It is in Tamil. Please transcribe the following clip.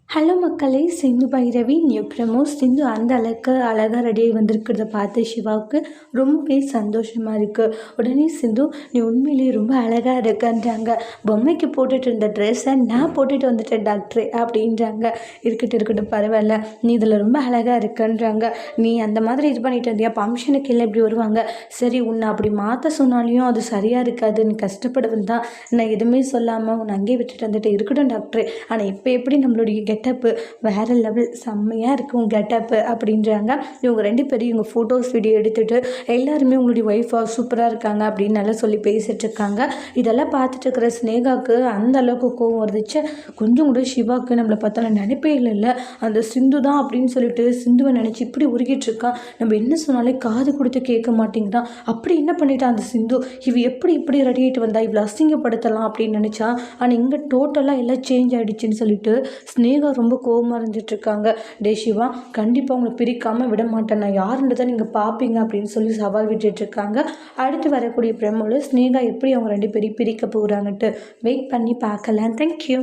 ஹலோ மக்களே! Sindhu Bhairavi new promo. சிந்து அந்த அளவுக்கு அழகாக ரெடியாகி வந்திருக்கிறத பார்த்து சிவாவுக்கு ரொம்பவே சந்தோஷமாக இருக்குது. உடனே சிந்து, நீ உண்மையிலேயே ரொம்ப அழகாக இருக்கன்றாங்க. பொம்மைக்கு போட்டுட்டு இருந்த ட்ரெஸ்ஸை நான் போட்டுட்டு வந்துட்டேன் டாக்டரே அப்படின்றாங்க. இருக்கட்டும் பரவாயில்ல, நீ இதில் ரொம்ப அழகாக இருக்கன்றாங்க. நீ அந்த மாதிரி இது பண்ணிட்டு இருந்தியா, ஃபங்க்ஷனுக்கு எல்லாம் இப்படி வருவாங்க. சரி, உன்னை அப்படி மாற்ற சொன்னாலையும் அது சரியாக இருக்காது, நீ கஷ்டப்படுவேன் தான் நான் எதுவுமே சொல்லாமல் உன்னை அங்கேயே விட்டுட்டு வந்துட்டு. இருக்கட்டும் டாக்டரே, ஆனால் இப்போ எப்படி நம்மளுடைய கெட்டப்பு வேறு லெவல், செம்மையாக இருக்கும் கெட்டப்பு அப்படின்றாங்க. இவங்க 2 பேரும் இவங்க ஃபோட்டோஸ் வீடியோ எடுத்துகிட்டு எல்லாருமே உங்களுடைய ஒய்ஃபாக சூப்பராக இருக்காங்க அப்படின்னு நல்லா சொல்லி பேசிகிட்டு இருக்காங்க. இதெல்லாம் பார்த்துட்டு இருக்கிற ஸ்னேகாவுக்கு அந்த அளவுக்கு கோவம் வருதுச்சு. கொஞ்சம் கூட சிவாவுக்கு நம்மளை பார்த்தா நினைப்பே இல்லை, அந்த சிந்து தான் அப்படின்னு சொல்லிட்டு சிந்துவை நினச்சி இப்படி உருகிட்டு இருக்கான். நம்ம என்ன சொன்னாலே காது கொடுத்து கேட்க மாட்டேங்கிறான். அப்படி என்ன பண்ணிட்டான் அந்த சிந்து, எப்படி இப்படி ரெடி ஆகிட்டு வந்தா, இவ்வளோ அசிங்கப்படுத்தலாம் அப்படின்னு நினச்சா. ஆனால் இங்கே டோட்டலாக எல்லாம் சேஞ்ச் ஆகிடுச்சின்னு சொல்லிட்டு ஸ்னேகா ரொம்ப கோவமாக இருந்துட்டுருக்காங்க. டே சிவா, கண்டிப்பாக உங்களை பிரிக்காமல் விட மாட்டேன், நான் யாருன்றதை நீங்கள் பார்ப்பீங்க அப்படின்னு சொல்லி சவால் விட்டுட்ருக்காங்க. அடுத்து வரக்கூடிய பிரமோவில் ஸ்னேகா எப்படி அவங்க 2 பேரையும் பிரிக்க போகிறாங்கன்ட்டு வெயிட் பண்ணி பார்க்கலாம். தேங்க்யூ.